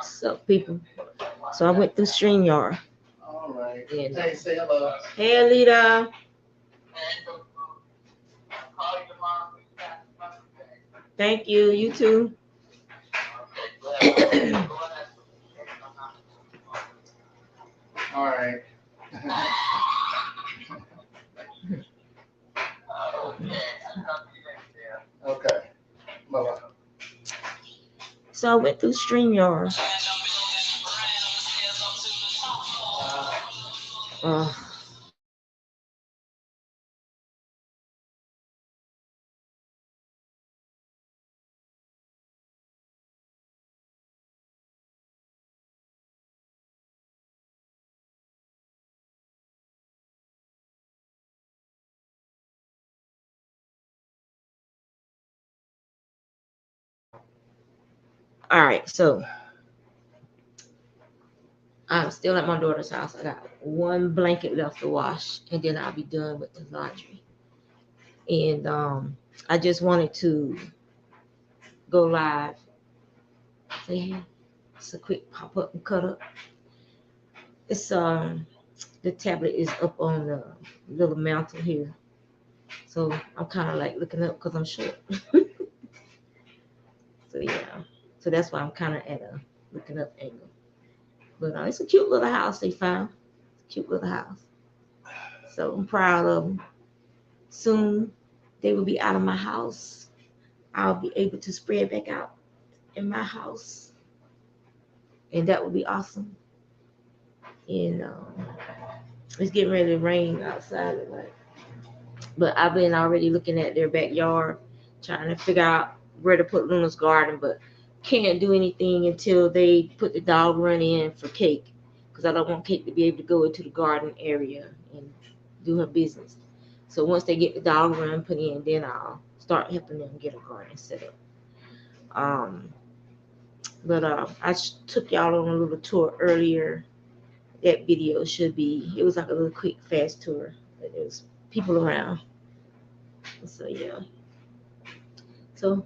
So people. So I went through StreamYard. All right. And Hey, say hello. hey Alita. Thank you. You too. All right. Okay. Bye-bye. So I went through StreamYard. Uh, all right. So I'm still at my daughter's house. I got one blanket left to wash, and then I'll be done with the laundry. And I just wanted to go live. Say hey. It's a quick pop up and cut up. It's the tablet is up on the little mantle here, so I'm kind of like looking up because I'm short. So yeah, so that's why I'm kind of at a looking up angle. But it's a cute little house they found. It's a cute little house. So I'm proud of them. Soon they will be out of my house. I'll be able to spread back out in my house, and that would be awesome. And it's getting ready to rain outside, like, but I've been already looking at their backyard, trying to figure out where to put Luna's garden, but can't do anything until they put the dog run in for Cake, because I don't want Cake to be able to go into the garden area and do her business. So once they get the dog run put in, then I'll start helping them get a garden set up. Um, but took y'all on a little tour earlier. That video should be. It was like a little quick, fast tour. But there was people around. So yeah. So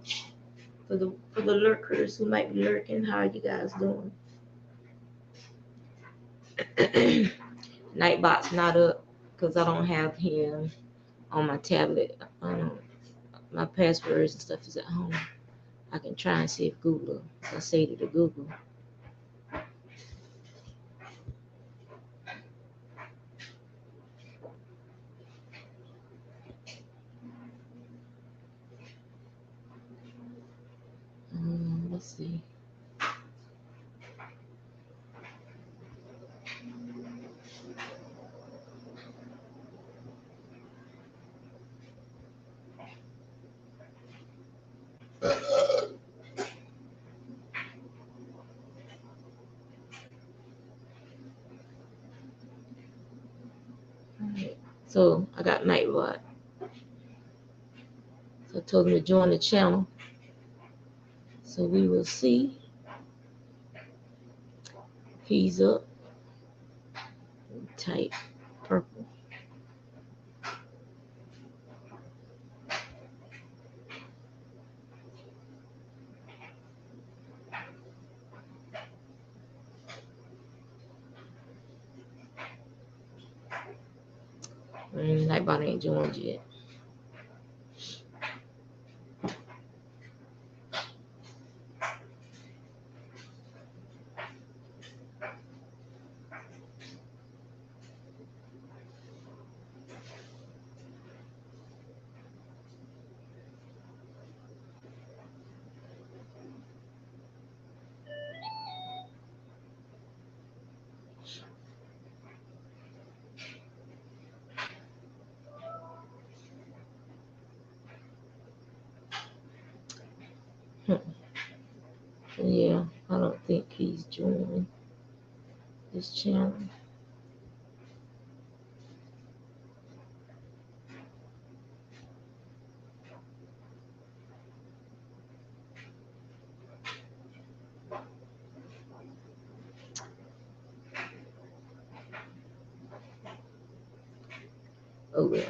for the lurkers who might be lurking, how are you guys doing? Nightbot's not up because I don't have him on my tablet. My passwords and stuff is at home. I can try and see if Google. I say to the Google. Let's see. Alright. So I got Nightbot. So I told him to join the channel. So we will see. He's up. Type purple. Nightbot ain't joined yet. Yeah, I don't think he's joining this channel. Oh well.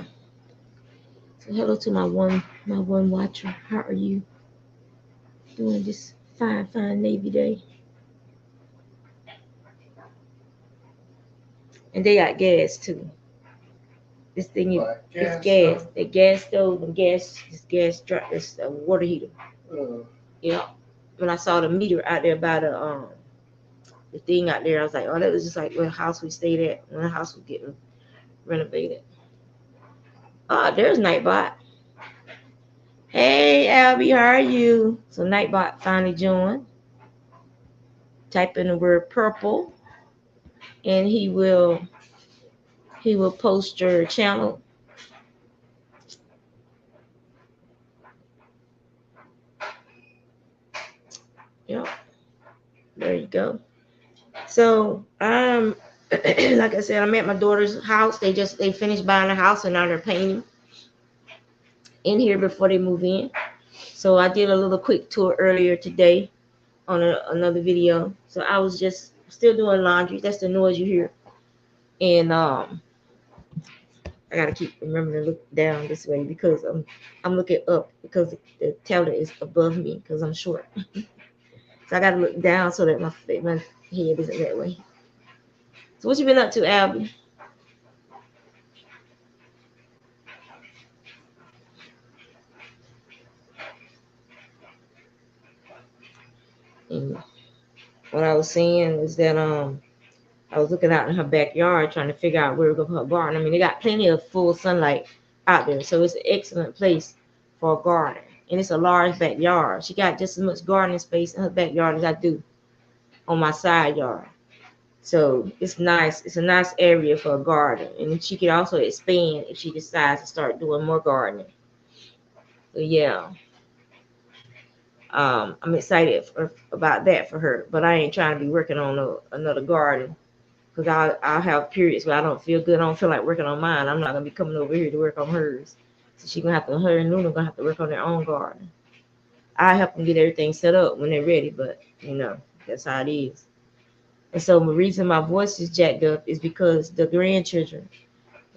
So hello to my one watcher. How are you doing this fine Navy day? And they got gas too. This thing is Like it's gas gas. stove? The gas stove and it's a water heater. Yeah. When I saw the meter out there by the thing out there, I was like, oh, that was just like where the house we stayed at when the house was getting renovated. Oh, there's Nightbot. Hey, Albie, how are you? So Nightbot finally joined. Type in the word purple, and he will post your channel. Yeah, there you go. So like I said, I'm at my daughter's house. They finished buying a house and now they're painting in here before they move in. So I did a little quick tour earlier today on another video. So I was just still doing laundry. That's the noise you hear. And I gotta keep remembering to look down this way because I'm looking up because the tablet is above me because I'm short. So I gotta look down so that my head isn't that way. So what you been up to, Albie? And what I was saying is that I was looking out in her backyard trying to figure out where to go for her garden. I mean, they got plenty of full sunlight out there, so it's an excellent place for a garden. And it's a large backyard. She got just as much gardening space in her backyard as I do on my side yard. So it's nice. It's a nice area for a garden. And she can also expand if she decides to start doing more gardening. So yeah. I'm excited about that for her. But I ain't trying to be working on another garden. Because I'll have periods where I don't feel good. I don't feel like working on mine. I'm not going to be coming over here to work on hers. So her and Luna going to have to work on their own garden. I help them get everything set up when they're ready. But, that's how it is. And so the reason my voice is jacked up is because the grandchildren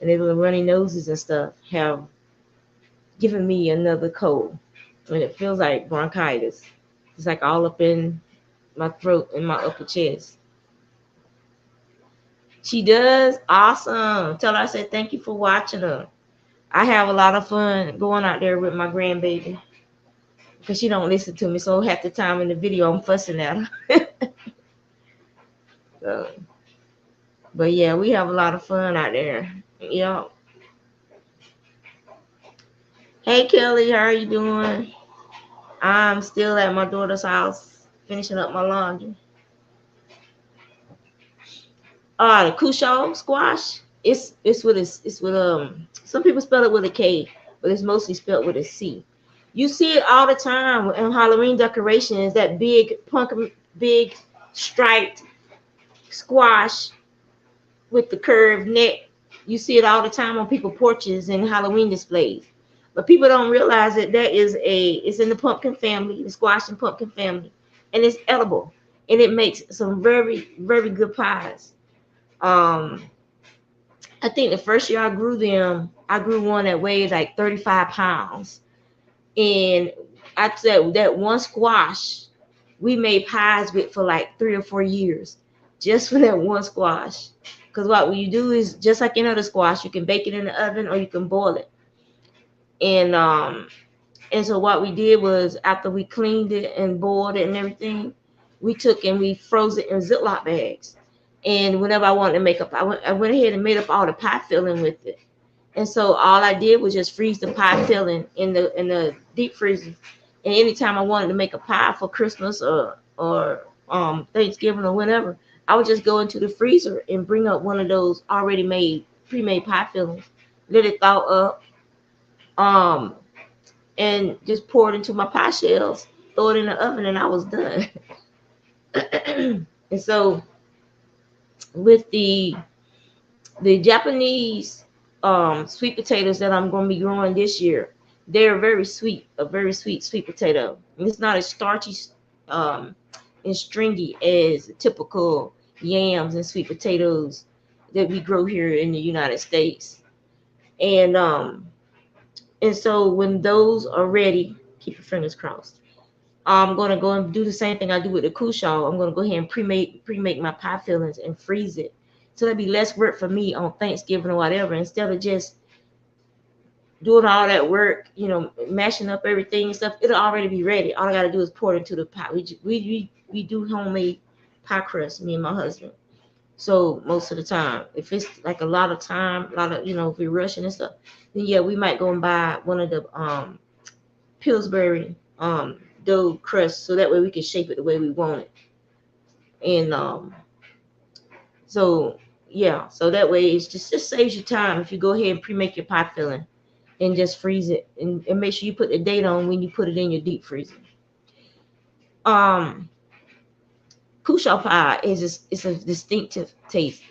and their little runny noses and stuff have given me another cold. And it feels like bronchitis. It's like all up in my throat and my upper chest. She does? Awesome. Tell her I said thank you for watching her. I have a lot of fun going out there with my grandbaby because she don't listen to me. So half the time in the video, I'm fussing at her. So, but yeah, we have a lot of fun out there. Yeah. Hey, Kelly, how are you doing? I'm still at my daughter's house finishing up my laundry. The Kusho squash. It's with some people spell it with a K, but it's mostly spelled with a C. You see it all the time in Halloween decorations, that big striped squash with the curved neck. You see it all the time on people's porches and Halloween displays. But people don't realize that it's in the pumpkin family, the squash and pumpkin family, and it's edible. And it makes some very, very good pies. I think the first year I grew them, I grew one that weighed like 35 pounds. And I said that one squash we made pies with for like 3 or 4 years, just for that one squash. Because what you do is just like any other squash, you can bake it in the oven or you can boil it. And so what we did was after we cleaned it and boiled it and everything, we took and we froze it in Ziploc bags. And whenever I wanted to make up, I went ahead and made up all the pie filling with it. And so all I did was just freeze the pie filling in the deep freezer. And anytime I wanted to make a pie for Christmas or Thanksgiving or whatever, I would just go into the freezer and bring up one of those already pre-made pie fillings, let it thaw up, and just pour it into my pie shells, throw it in the oven, and I was done. And so with the Japanese sweet potatoes that I'm going to be growing this year, they're a very sweet sweet potato. And it's not as starchy and stringy as typical yams and sweet potatoes that we grow here in the United States. And And so when those are ready, keep your fingers crossed. I'm gonna go and do the same thing I do with the cushaw. I'm gonna go ahead and pre-make my pie fillings and freeze it. So that'd be less work for me on Thanksgiving or whatever. Instead of just doing all that work, mashing up everything and stuff, it'll already be ready. All I gotta do is pour it into the pot. We do homemade pie crust, me and my husband. So most of the time, if it's like a lot of time, a lot of if we're rushing and stuff, then yeah, we might go and buy one of the Pillsbury dough crust, so that way we can shape it the way we want it. And so yeah, so that way it's just saves you time if you go ahead and pre-make your pie filling and just freeze it, and make sure you put the date on when you put it in your deep freezer. Cushaw pie it's a distinctive taste.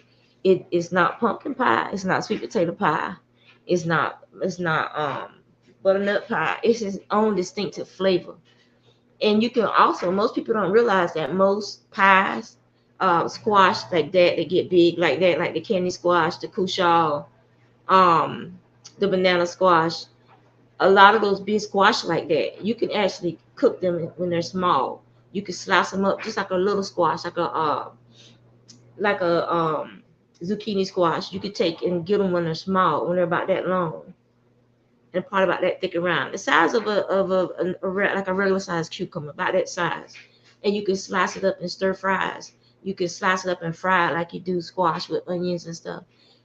It is not pumpkin pie. It's not sweet potato pie. It's not butternut pie. It's its own distinctive flavor. And you can also, most people don't realize that most pies, squash like that, they get big like that, like the candy squash, the cushaw, um, the banana squash. A lot of those big squash like that, you can actually cook them when they're small. You can slice them up just like a little squash, like a zucchini squash. You could take and get them when they're small, when they're about that long and part about that thick around, the size of like a regular sized cucumber, about that size. And you can slice it up and stir fries. You can slice it up and fry it like you do squash with onions and stuff.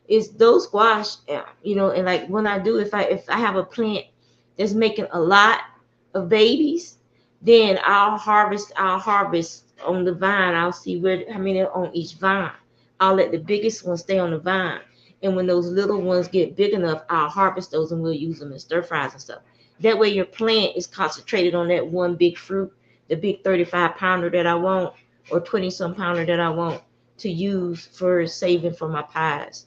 It's those squash, and like when I do, if I have a plant that's making a lot of babies, then I'll harvest on the vine. I'll see how many are on each vine. I'll let the biggest one stay on the vine. And when those little ones get big enough, I'll harvest those and we'll use them in stir fries and stuff. That way your plant is concentrated on that one big fruit, the big 35 pounder that I want, or 20 some pounder that I want to use for saving for my pies.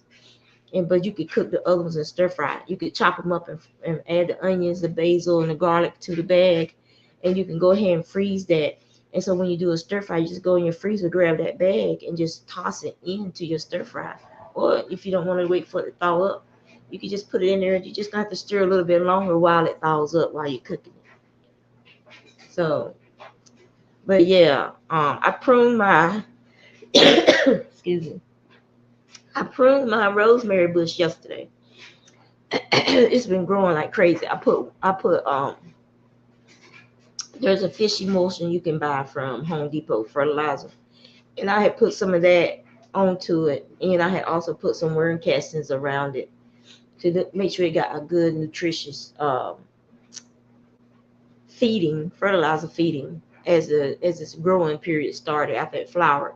But you could cook the other ones in stir fry. You could chop them up and add the onions, the basil, and the garlic to the bag, and you can go ahead and freeze that. And so when you do a stir fry, you just go in your freezer, grab that bag, and just toss it into your stir fry. Or if you don't want to wait for it to thaw up, you can just put it in there. You just have to stir a little bit longer while it thaws up while you're cooking it. So, but yeah, I pruned my excuse me. I pruned my rosemary bush yesterday. It's been growing like crazy. I put there's a fish emulsion you can buy from Home Depot fertilizer, and I had put some of that onto it, and I had also put some worm castings around it to make sure it got a good nutritious fertilizer feeding as its growing period started after it flowered.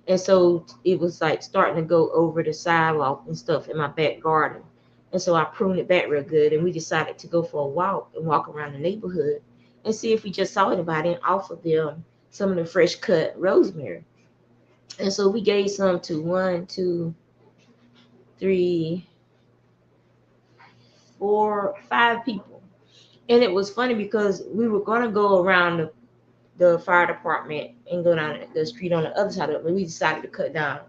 And so it was like starting to go over the sidewalk and stuff in my back garden. And so I pruned it back real good, and we decided to go for a walk and walk around the neighborhood and see if we just saw anybody and offer them some of the fresh cut rosemary. And so we gave some to 1, 2, 3, 4, 5 people. And it was funny because we were going to go around the fire department and go down the street on the other side of it, but we decided to cut down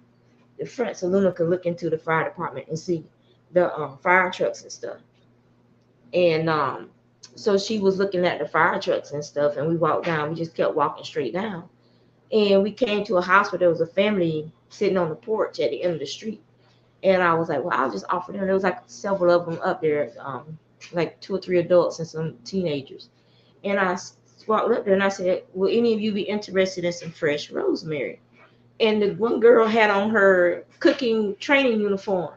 the front so Luna could look into the fire department and see the fire trucks and stuff. And so she was looking at the fire trucks and stuff, and we walked down. We just kept walking straight down, and we came to a house where there was a family sitting on the porch at the end of the street. And I was like, well, I'll just offer them. There was like several of them up there, like 2 or 3 adults and some teenagers. And I walked up there and I said, will any of you be interested in some fresh rosemary? And the one girl had on her cooking training uniform.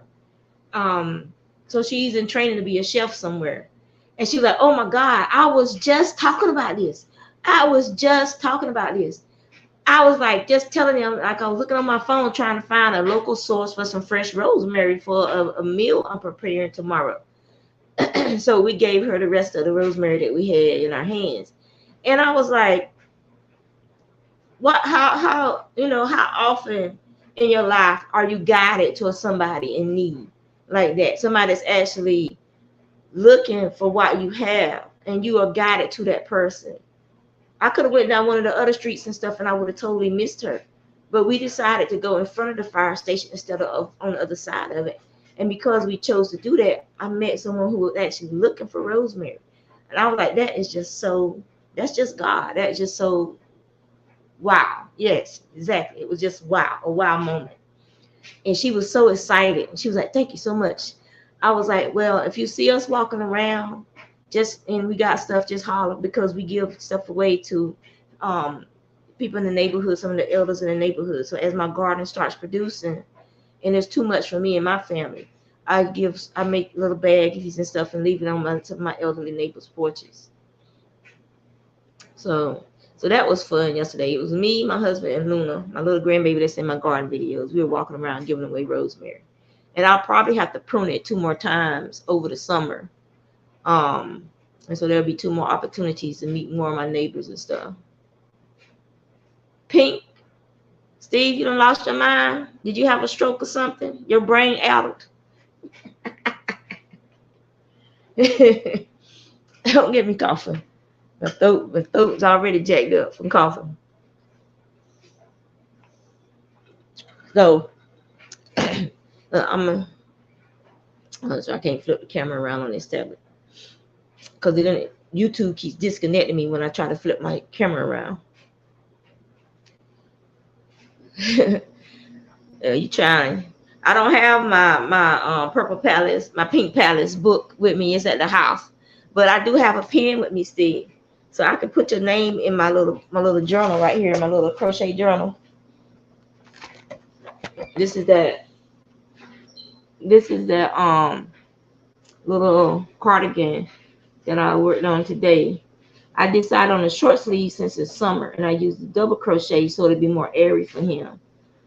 So she's in training to be a chef somewhere. And she was like, oh my God, I was just talking about this. I was like just telling them, like I was looking on my phone trying to find a local source for some fresh rosemary for a meal I'm preparing tomorrow. So we gave her the rest of the rosemary that we had in our hands. And I was like, how often in your life are you guided to somebody in need like that? Somebody that's actually looking for what you have, and you are guided to that person. I could have went down one of the other streets and stuff, and I would have totally missed her. But we decided to go in front of the fire station instead of on the other side of it. And because we chose to do that, I met someone who was actually looking for rosemary. And I was like, that's just God. That's just so wow. Yes, exactly. It was just wow, a wow moment. And she was so excited. She was like, thank you so much. I was like, well, if you see us walking around, and we got stuff, just holler, because we give stuff away to people in the neighborhood, some of the elders in the neighborhood. So as my garden starts producing, and it's too much for me and my family, I make little baggies and stuff and leave it on my elderly neighbors' porches. So that was fun yesterday. It was me, my husband, and Luna, my little grandbaby that's in my garden videos. We were walking around giving away rosemary. And I'll probably have to prune it 2 more times over the summer. And so there'll be 2 more opportunities to meet more of my neighbors and stuff. Pink, Steve, you done lost your mind? Did you have a stroke or something? Your brain addled? Don't get me coughing. My throat's already jacked up from coughing. So I can't flip the camera around on this tablet because YouTube keeps disconnecting me when I try to flip my camera around. You trying? I don't have my purple palace, my pink palace book with me. It's at the house, but I do have a pen with me, Steve, so I can put your name in my little journal right here, my little crochet journal. This is that little cardigan that I worked on today. I decided on a short sleeve since it's summer, and I used the double crochet so it'd be more airy for him.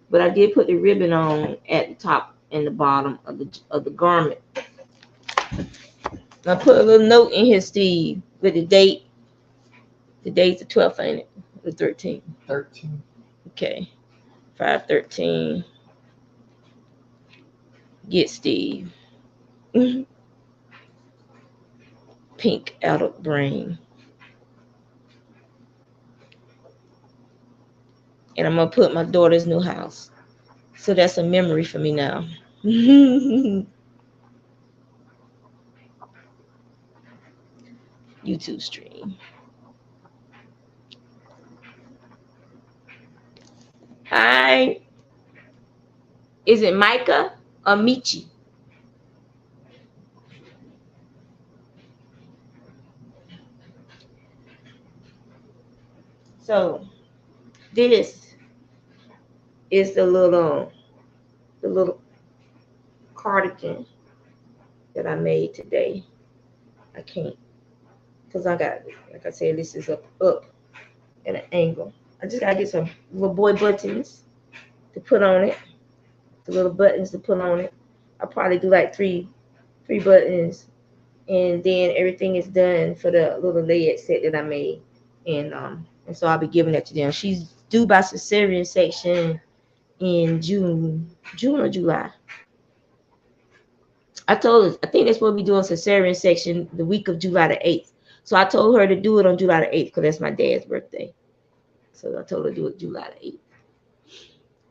But I did put the ribbon on at the top and the bottom of the garment. I put a little note in here, Steve, with the date. The date's the 12th, ain't it? The 13th. 13. Okay. 5/13. Get Steve. Pink adult brain. And I'm going to put my daughter's new house. So that's a memory for me now. YouTube stream. Hi. Is it Micah or Michi? So this is the little cardigan that I made today. I can't, because I got, like I said, this is up at an angle. I just gotta get some little boy buttons to put on it. The little buttons to put on it. I'll probably do like three buttons, and then everything is done for the little layered set that I made. And so I'll be giving that to them. She's due by cesarean section in June or July. I told her, I think that's what we do on cesarean section the week of July the 8th. So I told her to do it on July the 8th because that's my dad's birthday. So I told her to do it July the 8th.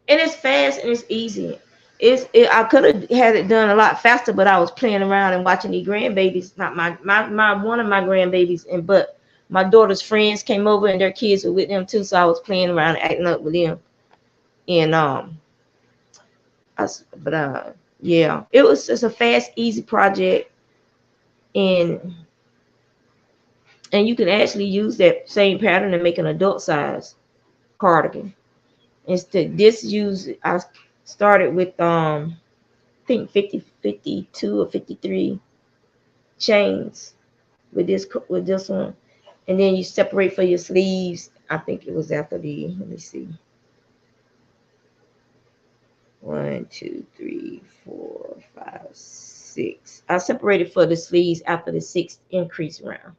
And it's fast and it's easy. I could have had it done a lot faster, but I was playing around and watching these grandbabies. Not my one of my grandbabies, but my daughter's friends came over and their kids were with them too. So I was playing around and acting up with them. And yeah, it was just a fast, easy project, and you can actually use that same pattern to make an adult size cardigan. Instead, I started with I think 52 or 53 chains with this one, and then you separate for your sleeves. I think it was after let me see. 1, 2, 3, 4, 5, 6. I separated for the sleeves after the 6th increase round.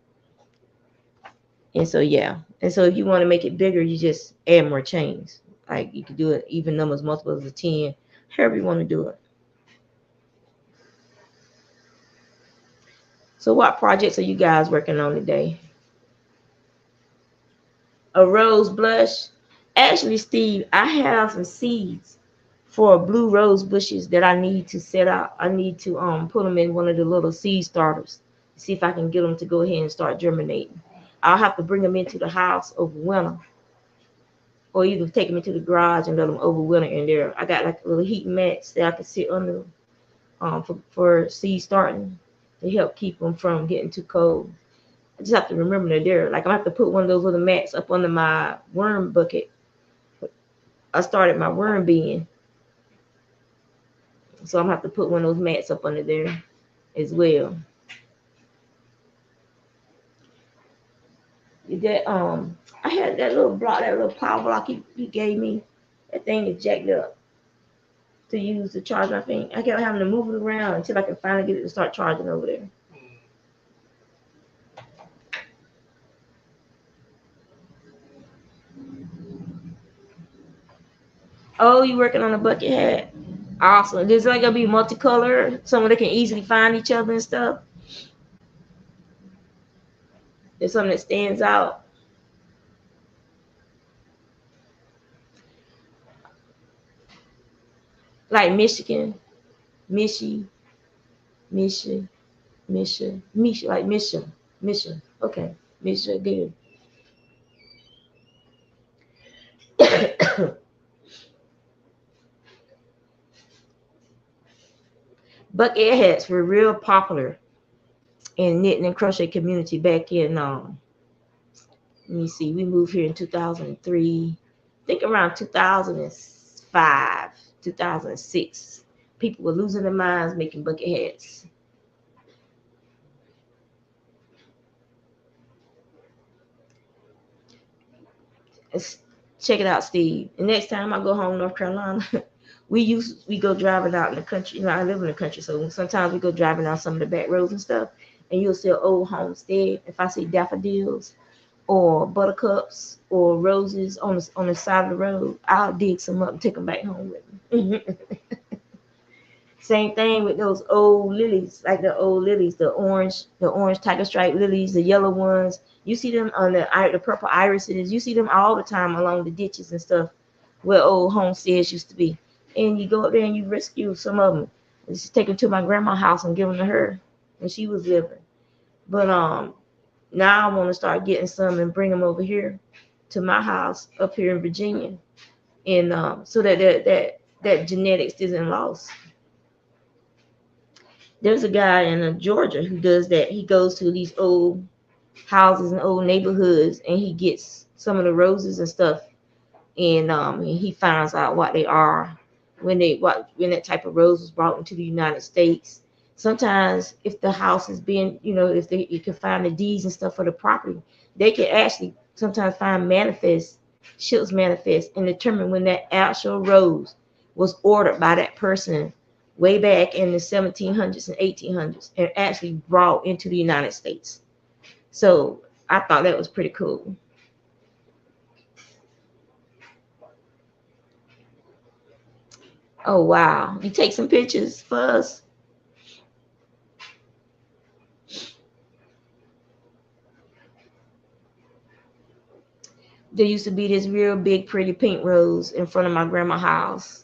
And so, yeah. And so if you want to make it bigger, you just add more chains. Like you could do it even numbers, multiples of 10, however you want to do it. So what projects are you guys working on today? A rose blush. Actually, Steve, I have some seeds for blue rose bushes that I need to set out. I need to put them in one of the little seed starters. See if I can get them to go ahead and start germinating. I'll have to bring them into the house over winter, or either take them into the garage and let them overwinter in there. I got like a little heat mats that I can sit under for seed starting to help keep them from getting too cold. I just have to remember they're there. Like I have to put one of those little mats up under my worm bucket. I started my worm bin, so I'm gonna have to put one of those mats up under there as well. That I had that little block, that little power block he gave me. That thing is jacked up to use to charge my thing. I kept having to move it around until I can finally get it to start charging over there. Oh, you working on a bucket hat? Awesome. There's like gonna be multicolored, so they can easily find each other and stuff. There's something that stands out. Like Michigan, Michi, Misha, Misha, like Misha. Okay, Misha, good. Bucket hats were real popular in knitting and crochet community back in let me see, we moved here in 2003. I think around 2005, 2006. People were losing their minds making bucket hats. Check it out, Steve. The next time I go home, North Carolina, we go driving out in the country. You know, I live in the country, so sometimes we go driving down some of the back roads and stuff, and you'll see an old homestead. If I see daffodils or buttercups or roses on the side of the road, I'll dig some up and take them back home with me. Same thing with those old lilies, like the old lilies, the orange tiger stripe lilies, the yellow ones. You see them on the purple irises. You see them all the time along the ditches and stuff where old homesteads used to be. And you go up there and you rescue some of them. Just take them to my grandma's house and give them to her when she was living. But now I want to start getting some and bring them over here to my house up here in Virginia, and so that genetics isn't lost. There's a guy in Georgia who does that. He goes to these old houses and old neighborhoods, and he gets some of the roses and stuff, and he finds out what they are when that type of rose was brought into the United States. Sometimes, if the house is being, if you can find the deeds and stuff for the property, they can actually sometimes find Schilt's manifest, and determine when that actual rose was ordered by that person way back in the 1700s and 1800s and actually brought into the United States. So I thought that was pretty cool. Oh, wow. You take some pictures for us? There used to be this real big, pretty pink rose in front of my grandma's house.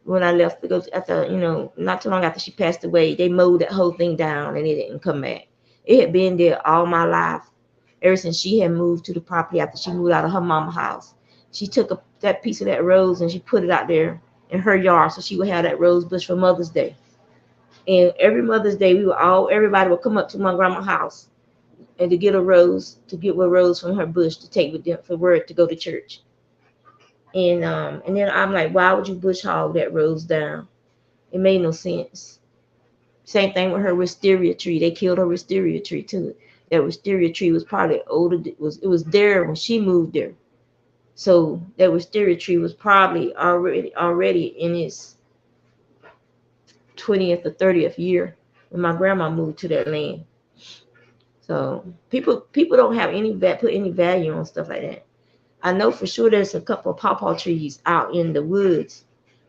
When I left to go after, not too long after she passed away, they mowed that whole thing down and it didn't come back. It had been there all my life, ever since she had moved to the property after she moved out of her mama's house. She took that piece of that rose and she put it out there in her yard so she would have that rose bush for Mother's Day. And every Mother's Day, everybody would come up to my grandma's house and to get a rose from her bush to take with them for word to go to church. And then I'm like, why would you bush hog that rose down? It made no sense. Same thing with her wisteria tree. They killed her wisteria tree too. That wisteria tree was probably older. It was there when she moved there. So that wisteria tree was probably already in its 20th or 30th year when my grandma moved to that land. So people don't have put any value on stuff like that. I know for sure there's a couple of pawpaw trees out in the woods,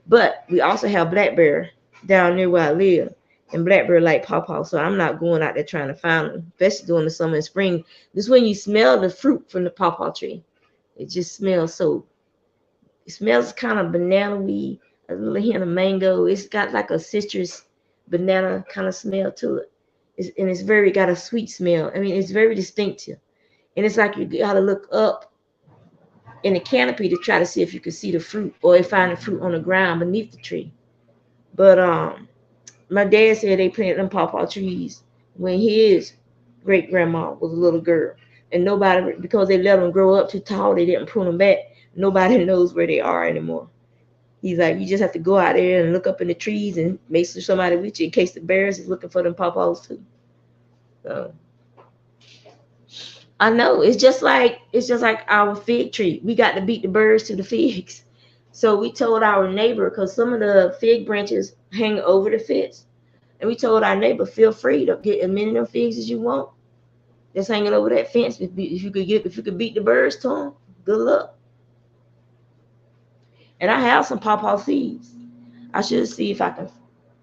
but we also have blackberry down near where I live, and blackberry like pawpaw. So I'm not going out there trying to find them, especially during the summer and spring. This is when you smell the fruit from the pawpaw tree. It just smells it smells kind of banana-y, a little hint of mango. It's got like a citrus banana kind of smell to it. And it's very got a sweet smell. I mean, it's very distinctive. And it's like you gotta look up in the canopy to try to see if you can see the fruit or find the fruit on the ground beneath the tree. But my dad said they planted them pawpaw trees when his great grandma was a little girl. And nobody, because they let them grow up too tall, they didn't prune them back. Nobody knows where they are anymore. He's like, you just have to go out there and look up in the trees and make sure somebody with you in case the bears is looking for them pawpaws too. So I know it's just like our fig tree. We got to beat the birds to the figs. So we told our neighbor because some of the fig branches hang over the fence, and we told our neighbor, feel free to get as many of them figs as you want. Just hanging over that fence. If you could beat the birds to them, good luck. And I have some pawpaw seeds. I should see if I can.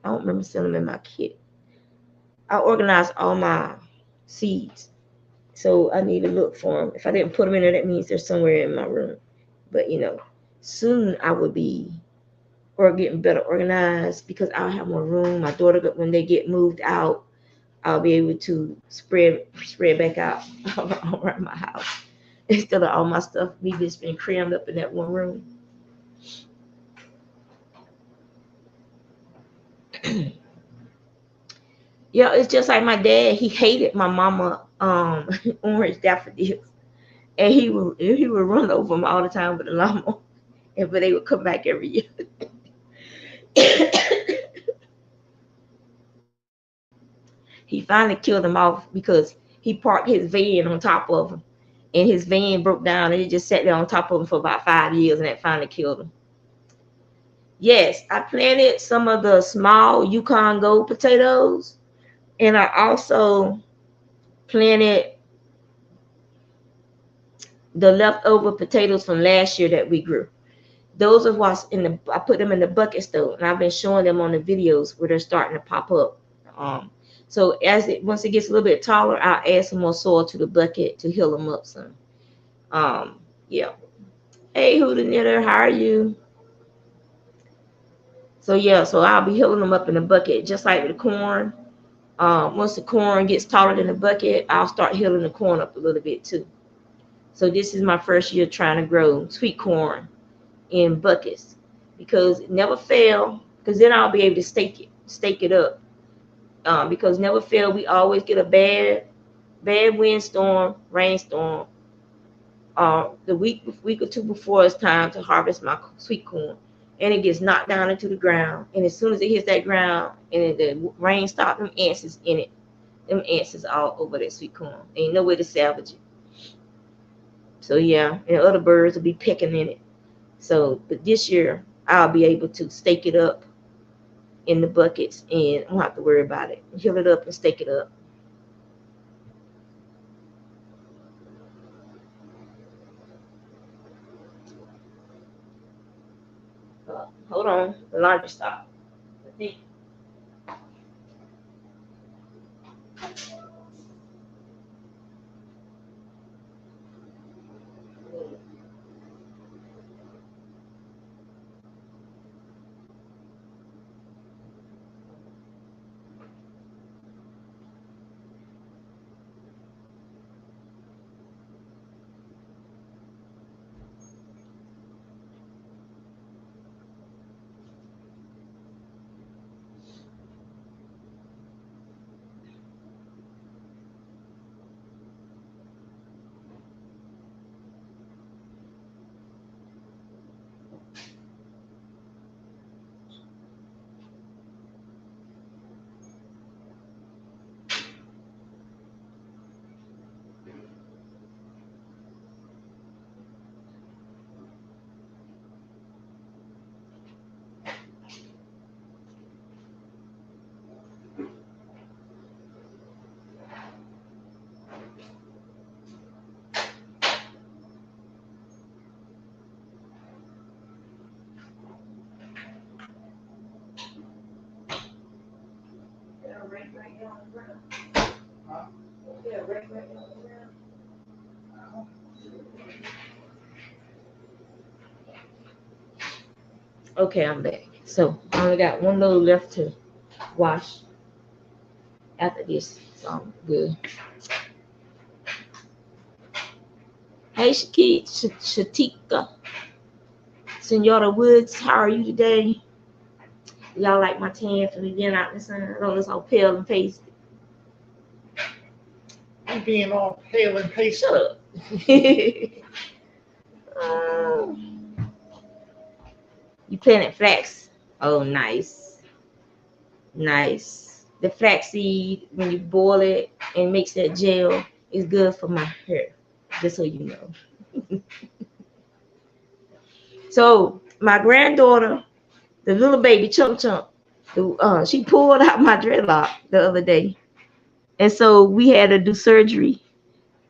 I don't remember selling them in my kit. I organized all my seeds, so I need to look for them. If I didn't put them in there, that means they're somewhere in my room. But soon I will be or getting better organized because I'll have more room. My daughter, when they get moved out, I'll be able to spread back out around my house instead of all my stuff me just being crammed up in that one room. Yeah, it's just like my dad. He hated my mama orange daffodils, and he would run over them all the time with the lawnmower, but they would come back every year. He finally killed them off because he parked his van on top of them, and his van broke down, and it just sat there on top of him for about 5 years, and that finally killed him. Yes, I planted some of the small Yukon Gold potatoes, and I also planted the leftover potatoes from last year that we grew. Those are what's in the. I put them in the buckets though, and I've been showing them on the videos where they're starting to pop up. So once it gets a little bit taller, I'll add some more soil to the bucket to heal them up some. Yeah. Hey, Huda Knitter, how are you? So yeah, so I'll be healing them up in the bucket just like the corn. Once the corn gets taller than the bucket, I'll start healing the corn up a little bit too. So this is my first year trying to grow sweet corn in buckets because it never fail. Because then I'll be able to stake it up. Because never fail, we always get a bad windstorm, rainstorm. The week or two before it's time to harvest my sweet corn, and it gets knocked down into the ground. And as soon as it hits that ground, and the rain stops, them ants is in it. Them ants is all over that sweet corn. Ain't no way to salvage it. So yeah, and other birds will be pecking in it. So, but this year I'll be able to stake it up in the buckets, and I don't have to worry about it. Heal it up and stake it up. Hold on, the laundry stop. Okay, I'm back. So I only got one load left to wash after this. So I'm good. Hey, Shatika, Senora Woods, how are you today? Y'all like my tan for me being out in the sun? I know it's all pale and pasty. You being all pale and pasty. Shut up. You planted flax. Oh, nice. Nice. The flaxseed, when you boil it and makes that gel, is good for my hair. Just so you know. So my granddaughter, the little baby Chunk Chunk, she pulled out my dreadlock the other day. And so we had to do surgery.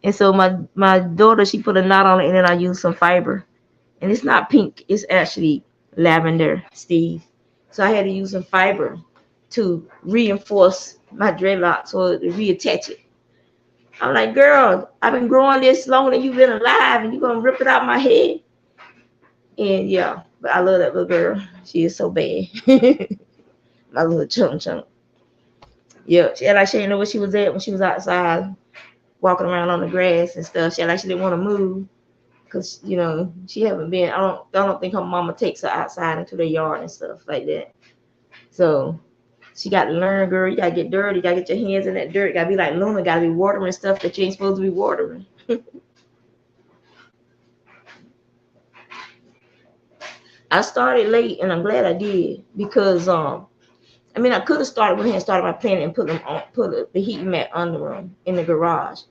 And so my daughter, she put a knot on it, and then I used some fiber. And it's not pink, it's actually lavender, Steve. So I had to use some fiber to reinforce my dreadlocks or to reattach it. I'm like, girl, I've been growing this longer than you've been alive, and you're gonna rip it out my head. And yeah, but I love that little girl. She is so bad. My little chunk. Yeah, she didn't know where she was at when she was outside walking around on the grass and stuff. She didn't want to move because she haven't been. I don't think her mama takes her outside into the yard and stuff like that. So she got to learn, girl. You gotta get dirty. You gotta get your hands in that dirt. You gotta be like Luna. Gotta be watering stuff that you ain't supposed to be watering. I started late, and I'm glad I did because I could have went ahead and started my planning and put the heat mat under them in the garage.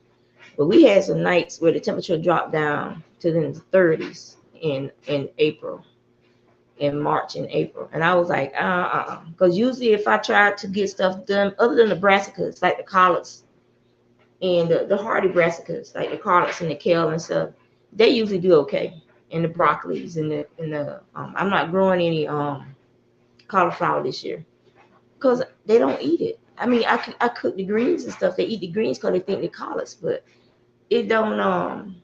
But we had some nights where the temperature dropped down to the 30s in April, in March and April. And I was like, because usually if I try to get stuff done, other than the brassicas, like the collards and the hardy brassicas, like the collards and the kale and stuff, they usually do okay. And the broccolis and the I'm not growing any cauliflower this year because they don't eat it. I cook the greens and stuff. They eat the greens because they think they're collards, but it don't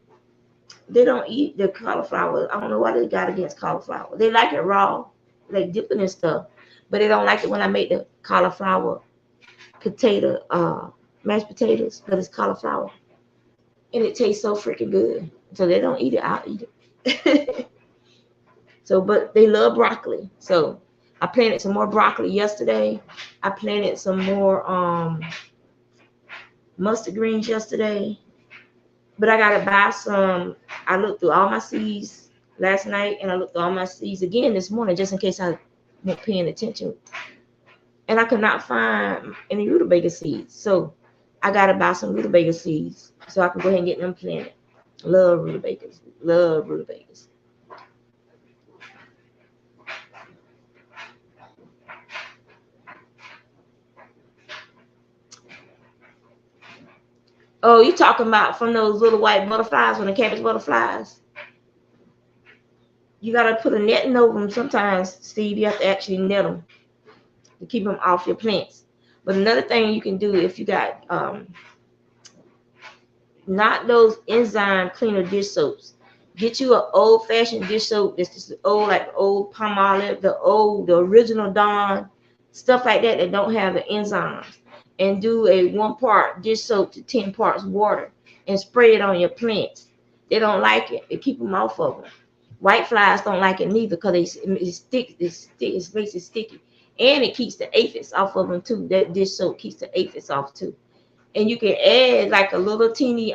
they don't eat the cauliflower. I don't know why they got against cauliflower. They like it raw, like dipping and stuff, but they don't like it when I make the cauliflower mashed potatoes, but it's cauliflower, and it tastes so freaking good. So they don't eat it. I'll eat it. So, but they love broccoli. So I planted some more broccoli yesterday. I planted some more mustard greens yesterday. But I gotta buy some. I looked through all my seeds last night, and I looked through all my seeds again this morning, just in case I weren't paying attention. And I could not find any rutabaga seeds. So I gotta buy some rutabaga seeds so I can go ahead and get them planted. Love rutabagas. Love rutabagas. Oh, you talking about from those little white butterflies, from the cabbage butterflies? You gotta put a netting over them sometimes, Steve. You have to actually net them to keep them off your plants. But another thing you can do if you got not those enzyme cleaner dish soaps, get you an old-fashioned dish soap that's just old, like old Palmolive, the original Dawn, stuff like that don't have the enzymes, and do a 1 part dish soap to 10 parts water and spray it on your plants. They don't like it. They keep them off of them. White flies don't like it neither because it makes it sticky, and it keeps the aphids off of them too. That dish soap keeps the aphids off too. And you can add like a little teeny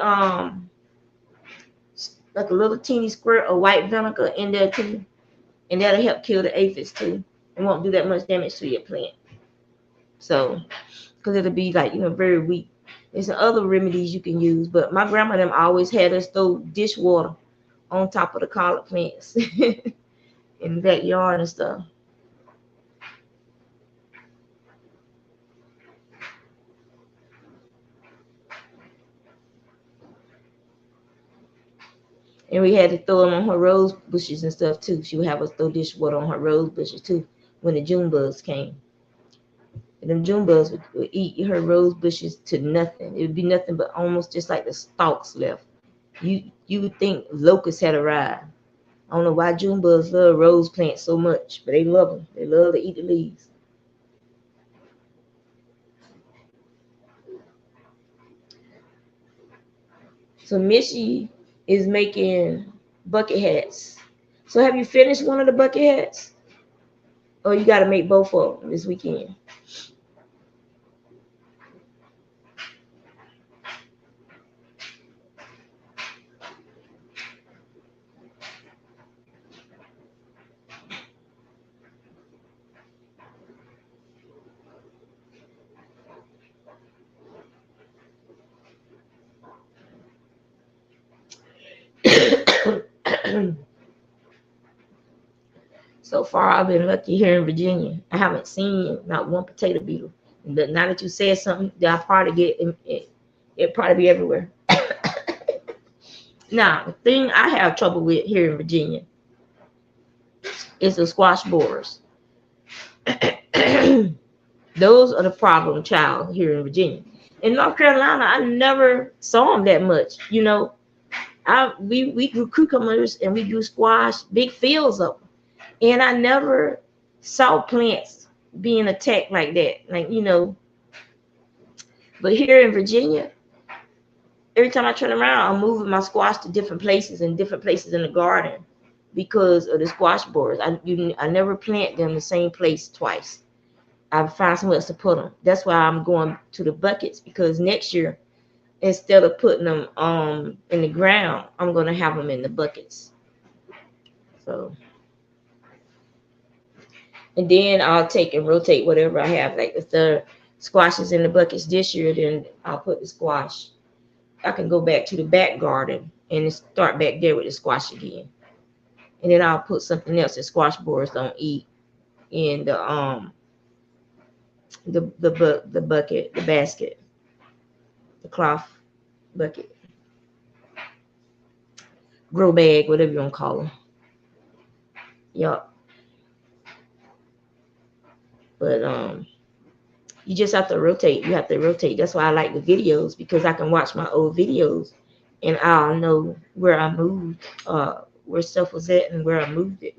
squirt of white vinegar in there too, and that'll help kill the aphids too. It won't do that much damage to your plant. So, because it'll be like very weak. There's other remedies you can use, but my grandma them always had us throw dishwater on top of the collard plants in the backyard and stuff. And we had to throw them on her rose bushes and stuff too. She would have us throw dishwater on her rose bushes too when the June bugs came. And them June bugs would eat her rose bushes to nothing. It would be nothing but almost just like the stalks left. You would think locusts had arrived. I don't know why June bugs love rose plants so much, but they love them. They love to eat the leaves. So Missy is making bucket hats. So have you finished one of the bucket hats? Or you got to make both of them this weekend? So far, I've been lucky here in Virginia. I haven't seen not one potato beetle. But now that you said something, that I probably get it probably be everywhere. Now, the thing I have trouble with here in Virginia is the squash borers. Those are the problem child here in Virginia. In North Carolina, I never saw them that much. You know, we grew cucumbers and we grew squash, big fields of them, and I never saw plants being attacked like that. Like but here in Virginia, every time I turn around, I'm moving my squash to different places and different places in the garden because of the squash borers. I never plant them the same place twice. I find somewhere else to put them. That's why I'm going to the buckets, because next year, instead of putting them in the ground, I'm gonna have them in the buckets. So, and then I'll take and rotate whatever I have. Like if the squash is in the buckets this year, then I'll put the squash. I can go back to the back garden and start back there with the squash again. And then I'll put something else that squash borers don't eat in the bucket, the basket, the cloth bucket, grow bag, whatever you want to call them. Yup. But you just have to rotate. You have to rotate. That's why I like the videos, because I can watch my old videos and I'll know where I moved, where stuff was at and where I moved it,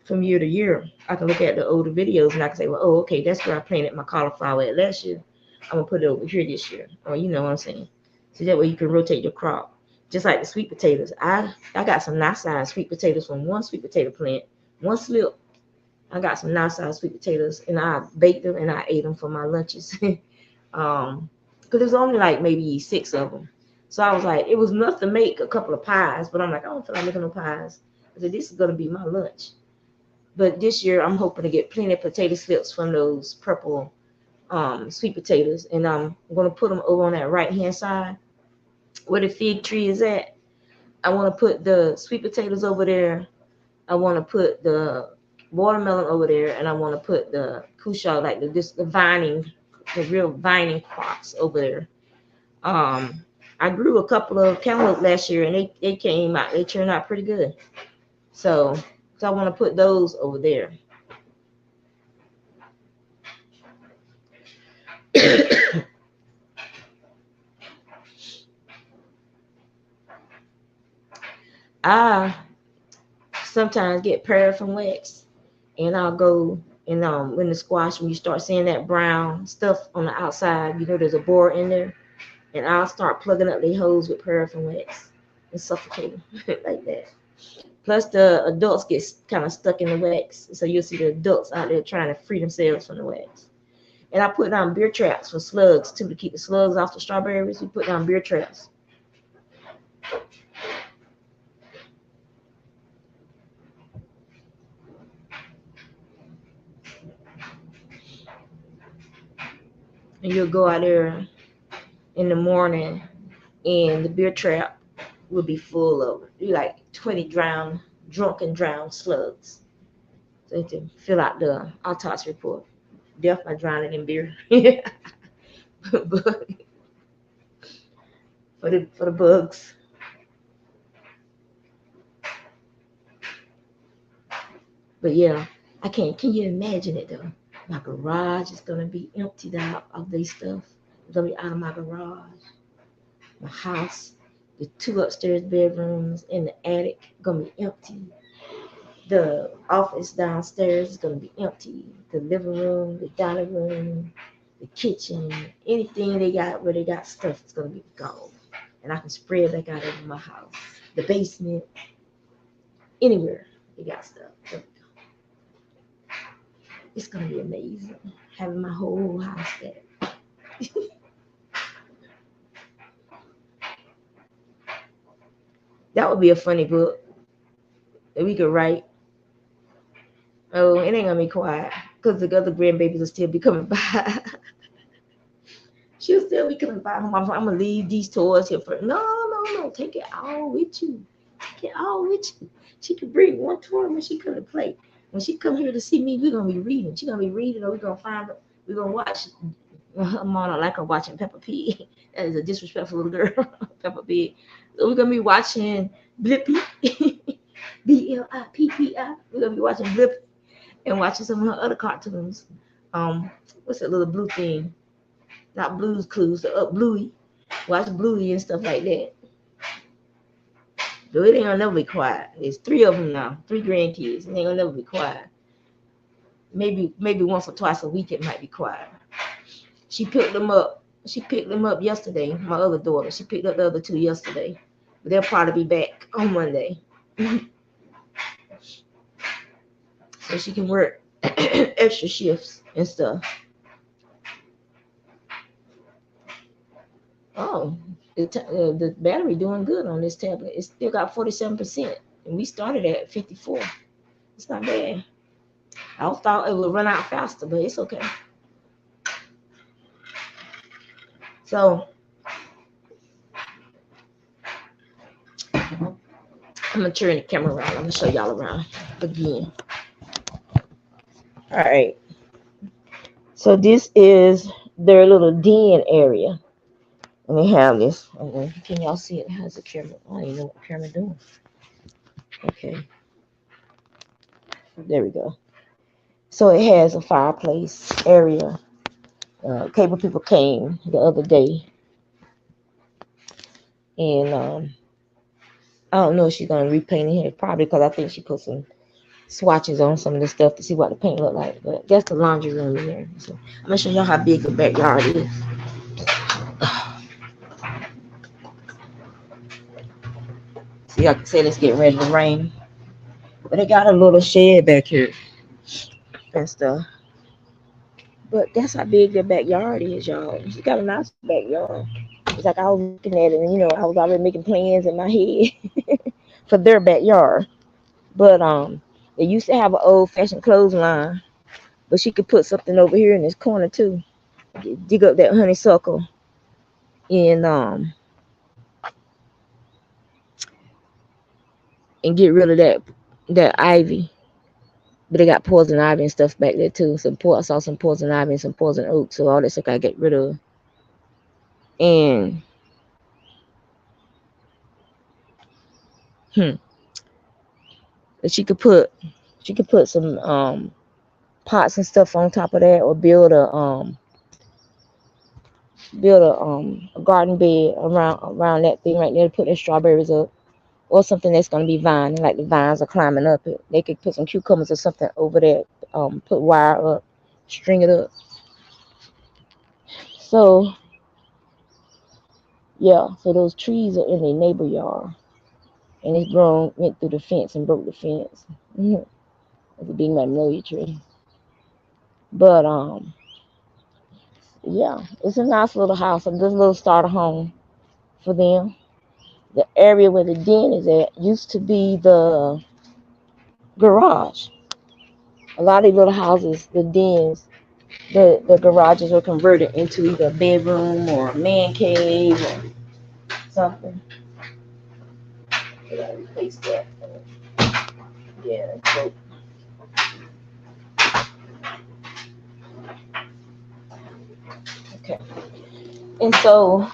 from year to year. I can look at the older videos and I can say, well, oh, okay, that's where I planted my cauliflower at last year. I'm gonna put it over here this year. Or you know what I'm saying? So that way you can rotate your crop. Just like the sweet potatoes. I got some nice sized sweet potatoes from one sweet potato plant, one slip. I got some nice sized sweet potatoes and I baked them and I ate them for my lunches. Because there's only like maybe 6 of them. So I was like, it was enough to make a couple of pies, but I'm like, I don't feel like making no pies. I said, this is gonna be my lunch. But this year I'm hoping to get plenty of potato slips from those purple sweet potatoes, and I'm gonna put them over on that right hand side where the fig tree is at. I want to put the sweet potatoes over there. I want to put the watermelon over there, and I want to put the cushaw, like the vining, the real vining crops over there. I grew a couple of cantaloupe last year, and they came out. They turned out pretty good. So I want to put those over there. I sometimes get paraffin wax, and I'll go and when the squash, when you start seeing that brown stuff on the outside, there's a borer in there, and I'll start plugging up the holes with paraffin wax and suffocating like that. Plus, the adults get kind of stuck in the wax, so you'll see the adults out there trying to free themselves from the wax. And I put down beer traps for slugs too, to keep the slugs off the strawberries. We put down beer traps. And you'll go out there in the morning, and the beer trap will be full of like 20 drunk and drowned slugs. So to fill out the autopsy report, death by drowning in beer. But for the bugs. But yeah, I can't. Can you imagine it though? My garage is gonna be emptied out of this stuff. It's gonna be out of my garage. My house The 2 upstairs bedrooms in the attic gonna be empty. The office downstairs is gonna be empty. The living room, the dining room, the kitchen, anything they got where they got stuff is gonna be gone. And I can spread back out over my house. The basement, anywhere they got stuff. It's gonna be amazing having my whole house there. That would be a funny book that we could write. Oh, it ain't gonna be quiet because the other grandbabies will still be coming by. She'll still be coming by. I'm gonna leave these toys here for. No. Take it all with you. Take it all with you. She could bring one toy when she come to play. When she come here to see me, we're gonna be reading. She's gonna be reading, or we're gonna watch. Mona like her watching Peppa Pig. That is a disrespectful little girl, Peppa Pig. So we're gonna be watching Blippi, Blippi. We're gonna be watching Blippi and watching some of her other cartoons. What's that little blue thing? Not Blue's Clues, the Bluey. Watch Bluey and stuff like that. Though it ain't gonna never be quiet. There's 3 of them now, 3 grandkids. It ain't gonna never be quiet. Maybe once or twice a week it might be quiet. She picked them up. She picked them up yesterday. My other daughter. She picked up the other 2 yesterday. But they'll probably be back on Monday. So she can work extra shifts and stuff. Oh, the battery doing good on this tablet. It's still got 47%, and we started at 54. It's not bad. I thought it would run out faster, but it's okay. So I'm gonna turn the camera around. I'm gonna show y'all around again. All right. So this is their little den area. And they have this. Can y'all see it? How's the camera? I don't even know what the camera doing. Okay. There we go. So it has a fireplace area. Cable people came the other day. And I don't know if she's going to repaint it here. Probably because I think she put some swatches on some of the stuff to see what the paint look like. But that's the laundry room in there. So I'm going to show y'all how big the backyard is. See, like I said, it's getting ready to rain. But they got a little shed back here and stuff. But that's how big their backyard is, y'all. She got a nice backyard. It's like I was looking at it, and I was already making plans in my head for their backyard. But they used to have an old-fashioned clothesline, but she could put something over here in this corner too. Dig up that honeysuckle and get rid of that ivy. But they got poison ivy and stuff back there too. I saw some poison ivy and some poison oak. So all that stuff I get rid of. And she could put some pots and stuff on top of that, or build a garden bed around that thing right there to put their strawberries up, or something that's gonna be vine, like the vines are climbing up it. They could put some cucumbers or something over there, put wire up, string it up. So yeah, so those trees are in their neighbor yard, and it's went through the fence and broke the fence. It's a big magnolia tree. But yeah, it's a nice little house, and this little starter home for them. The area where the den is at used to be the garage. A lot of these little houses, the dens, the garages were converted into either a bedroom or a man cave or something. I gotta replace that. Yeah, so okay. And so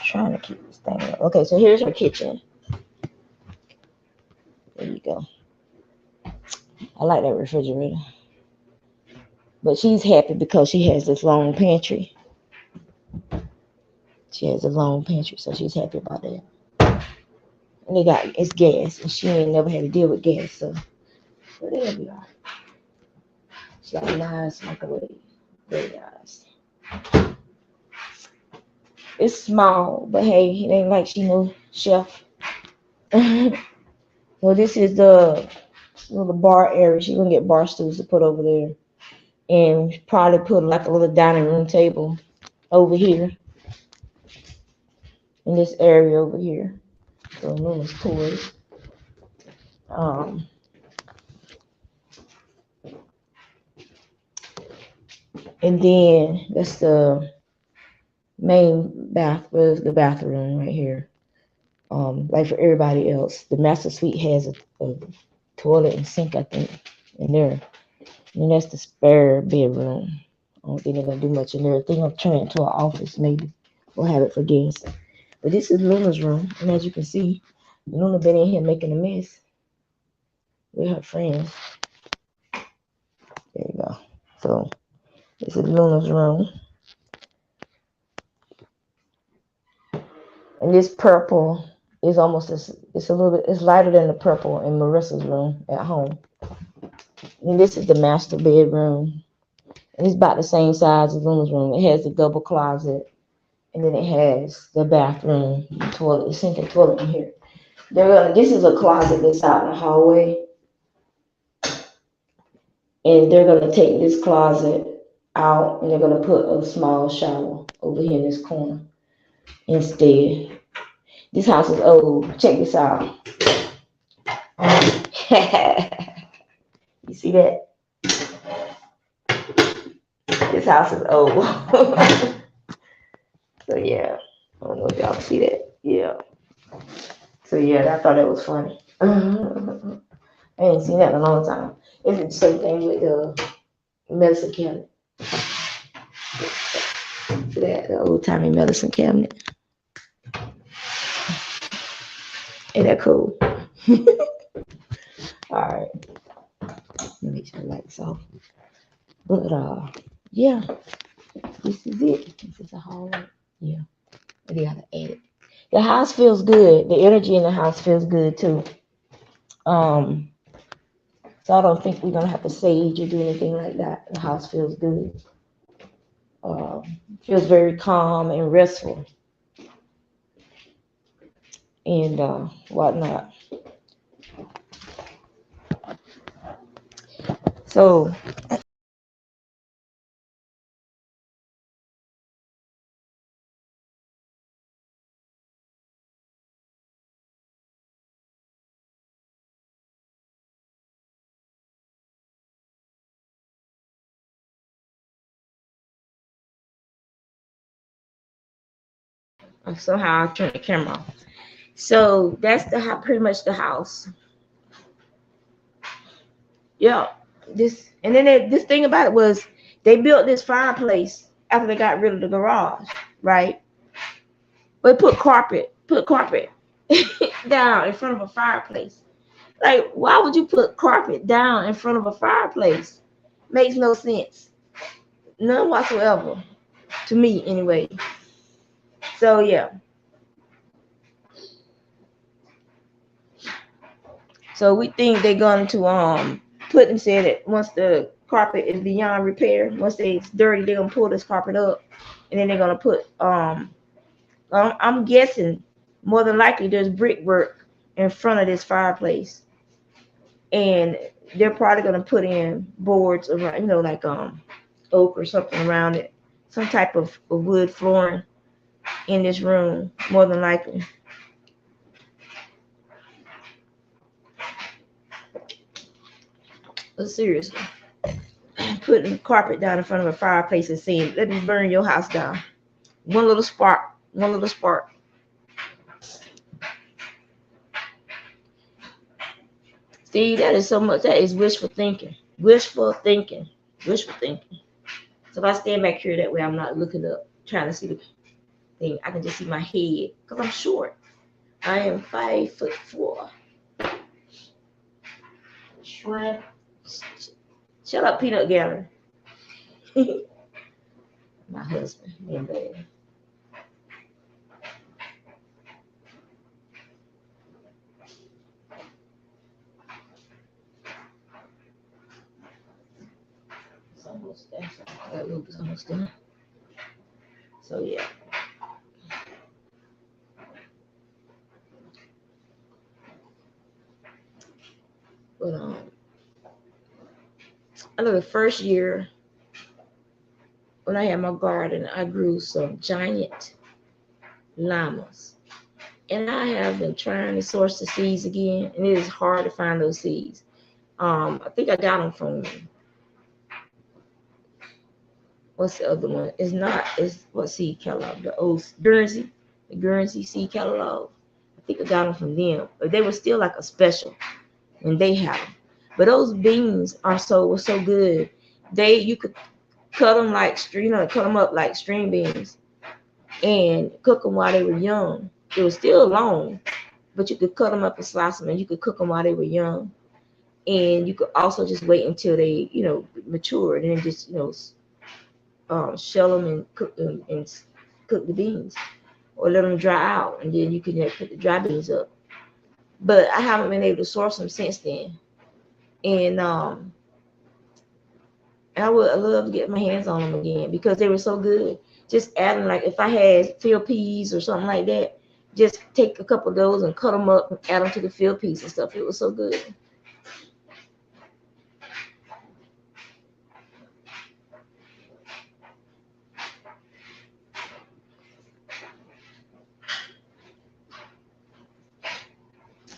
trying to keep this thing up. Okay, so here's her kitchen. There you go. I like that refrigerator. But she's happy because she has this long pantry. She has a long pantry, so she's happy about that. And it's gas, and she ain't never had to deal with gas, so but it'll be alright. She got a nice microwave, very nice. It's small, but hey, it ain't like she no chef. So this is the bar area. She's gonna get bar stools to put over there, and probably put like a little dining room table over here in this area over here. So Luna's toys. And then that's the main the bathroom right here. Like for everybody else, the master suite has a toilet and sink, I think, in there. And that's the spare bedroom. I don't think they're gonna do much in there. I think I'll turn it into an office maybe. We'll have it for guests. But this is Luna's room, and as you can see, Luna been in here making a mess with her friends. There you go. So this is Luna's room. And this purple is it's a little bit, it's lighter than the purple in Marissa's room at home. And this is the master bedroom. And it's about the same size as Luna's room. It has a double closet. And then it has the bathroom, toilet, sink and toilet in here. This is a closet that's out in the hallway. And they're gonna take this closet out and they're gonna put a small shower over here in this corner instead. This house is old. Check this out. You see that? This house is old. So yeah, I don't know if y'all see that. Yeah. So yeah, I thought that was funny. I ain't seen that in a long time. It's the same thing with the medicine cabinet. See that, the old timey medicine cabinet. Ain't that cool? All right. Let me make sure the lights off. But yeah, this is it. This is the hallway. Yeah. They gotta add it. The house feels good. The energy in the house feels good too. So I don't think we're gonna have to sage or do anything like that. The house feels good. Feels very calm and restful and whatnot. So somehow I turned the camera off. So that's pretty much the house. Yeah. This thing about it was they built this fireplace after they got rid of the garage, right? But put carpet down in front of a fireplace. Like, why would you put carpet down in front of a fireplace? Makes no sense. None whatsoever. To me, anyway. So yeah. So we think they're going to put and say that once the carpet is beyond repair, once it's dirty, they're gonna pull this carpet up, and then they're gonna put I'm guessing more than likely there's brickwork in front of this fireplace, and they're probably gonna put in boards around, like oak or something around it, some type of wood flooring in this room, more than likely. But seriously, putting carpet down in front of a fireplace and saying, "Let me burn your house down." One little spark. See, that is so much. That is wishful thinking. So if I stand back here that way, I'm not looking up, trying to see the thing. I can just see my head because I'm short. I am 5'4". Shrimp. Shut up, peanut gallery. My husband, being bad. almost there. So that loop is almost done. So yeah. But I know the first year when I had my garden, I grew some giant llamas. And I have been trying to source the seeds again, and it is hard to find those seeds. I think I got them from, what's the other one? It's what seed catalog? The old Guernsey seed catalog. I think I got them from them, but they were still like a special, and they have them. But those beans were so good. You could cut them like cut them up like string beans, and cook them while they were young. It was still long, but you could cut them up and slice them, and you could cook them while they were young. And you could also just wait until they, matured, and then just, shell them and cook the beans, or let them dry out, and then you can put the dry beans up. But I haven't been able to source them since then, and I would love to get my hands on them again because they were so good. Just adding, like if I had field peas or something like that, just take a couple of those and cut them up and add them to the field peas and stuff. It was so good.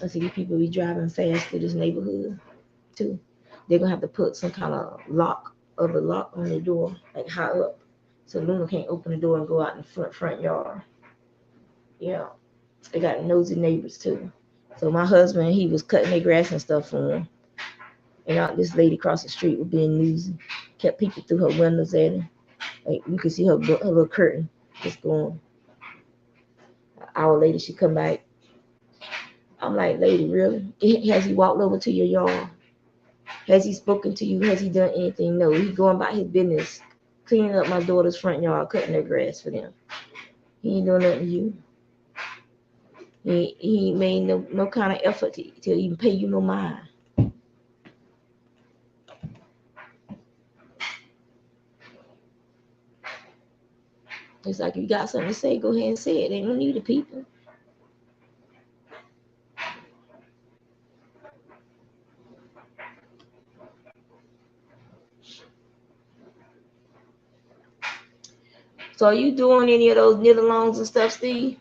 I see these people be driving fast through this neighborhood too. They're gonna have to put some kind of lock on the door, like high up, so Luna can't open the door and go out in the front yard. Yeah, they got nosy neighbors too. So my husband, he was cutting their grass and stuff for them, and out this lady across the street was being nosy, kept peeking through her windows at him. Like you could see her little curtain just going. An hour later, she come back. I'm like, lady, really? Has he walked over to your yard? Has he spoken to you? Has he done anything? No, he's going about his business, cleaning up my daughter's front yard, cutting their grass for them. He ain't doing nothing to you. He ain't made no kind of effort to even pay you no mind. It's like, if you got something to say, go ahead and say it. Ain't no need of people. So are you doing any of those knit alongs and stuff, Steve?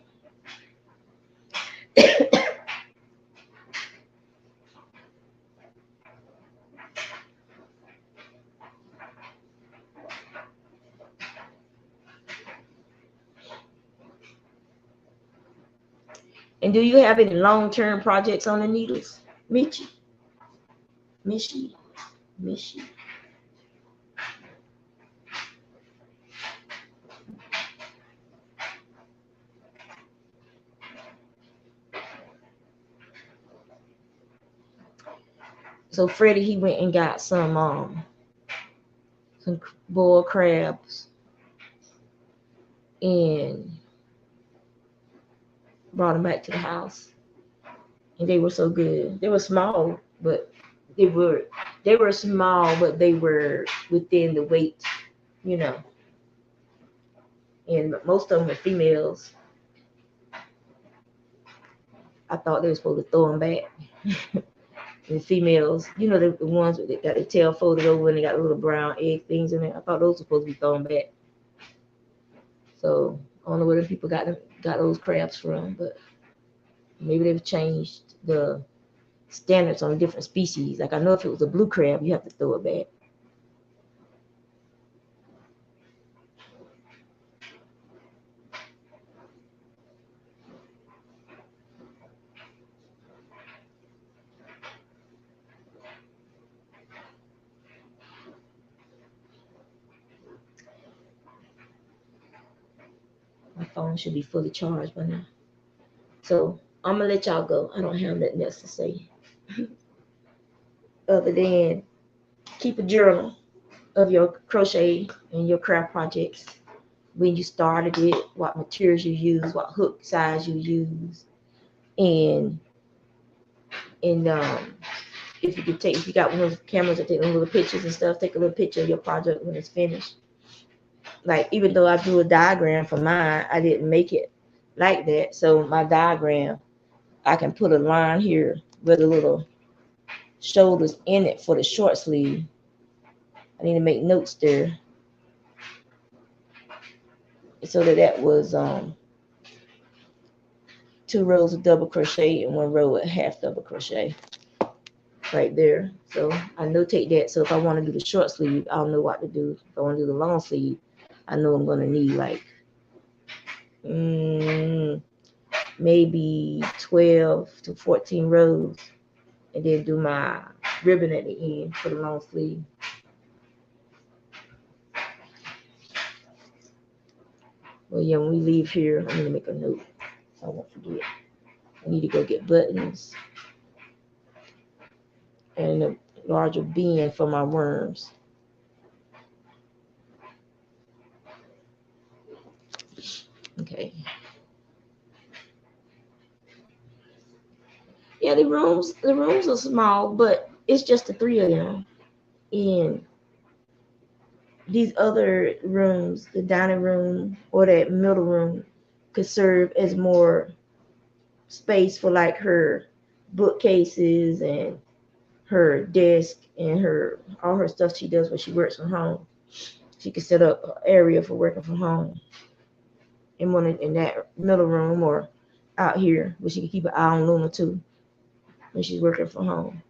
And do you have any long-term projects on the needles, Michi? So Freddie, he went and got some boiled crabs and brought them back to the house, and they were so good. They were small, but they were small, but they were within the weight, And most of them were females. I thought they were supposed to throw them back. And females, the ones that got their tail folded over and they got little brown egg things in there. I thought those were supposed to be thrown back. So I don't know where the people got those crabs from, but maybe they've changed the standards on different species. Like I know if it was a blue crab, you have to throw it back. My phone should be fully charged by now. So I'm gonna let y'all go. I don't have nothing else to say other than keep a journal of your crochet and your craft projects. When you started it, what materials you use, what hook size you use, and if you could take, if you got one of those cameras that take little pictures and stuff, take a little picture of your project when it's finished. Like, even though I drew a diagram for mine, I didn't make it like that. So my diagram, I can put a line here with a little shoulders in it for the short sleeve. I need to make notes there. So that was 2 rows of double crochet and 1 row of half double crochet right there. So I notate that. So if I want to do the short sleeve, I'll know what to do. If I want to do the long sleeve, I know I'm going to need like maybe 12 to 14 rows, and then do my ribbon at the end for the long sleeve. Well, yeah, when we leave here, I'm going to make a note so I won't forget. I need to go get buttons and a larger bin for my worms. Okay. Yeah, the rooms are small, but it's just the 3 of them. And these other rooms, the dining room or that middle room, could serve as more space for like her bookcases and her desk and all her stuff she does when she works from home. She could set up an area for working from home in that middle room or out here, where she can keep an eye on Luna too when she's working from home.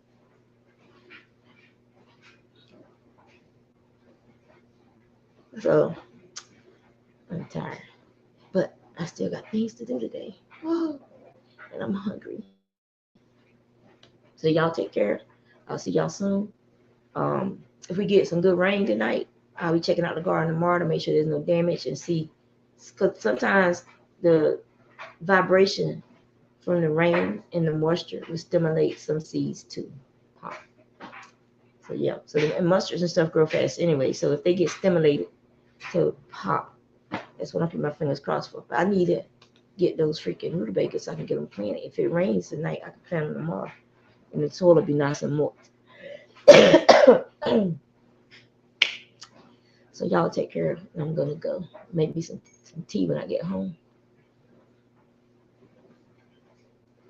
So I'm tired, but I still got things to do today. Whoa. And I'm hungry. So y'all take care. I'll see y'all soon. If we get some good rain tonight, I'll be checking out the garden tomorrow to make sure there's no damage and see, because sometimes the vibration from the rain and the moisture will stimulate some seeds to pop. So yeah, so and mustards and stuff grow fast anyway. So if they get stimulated to pop, that's what I put my fingers crossed for. But I need to get those freaking rutabagas so I can get them planted. If it rains tonight, I can plant them tomorrow, and the soil will be nice and moist. So y'all take care. I'm gonna go make me some tea when I get home.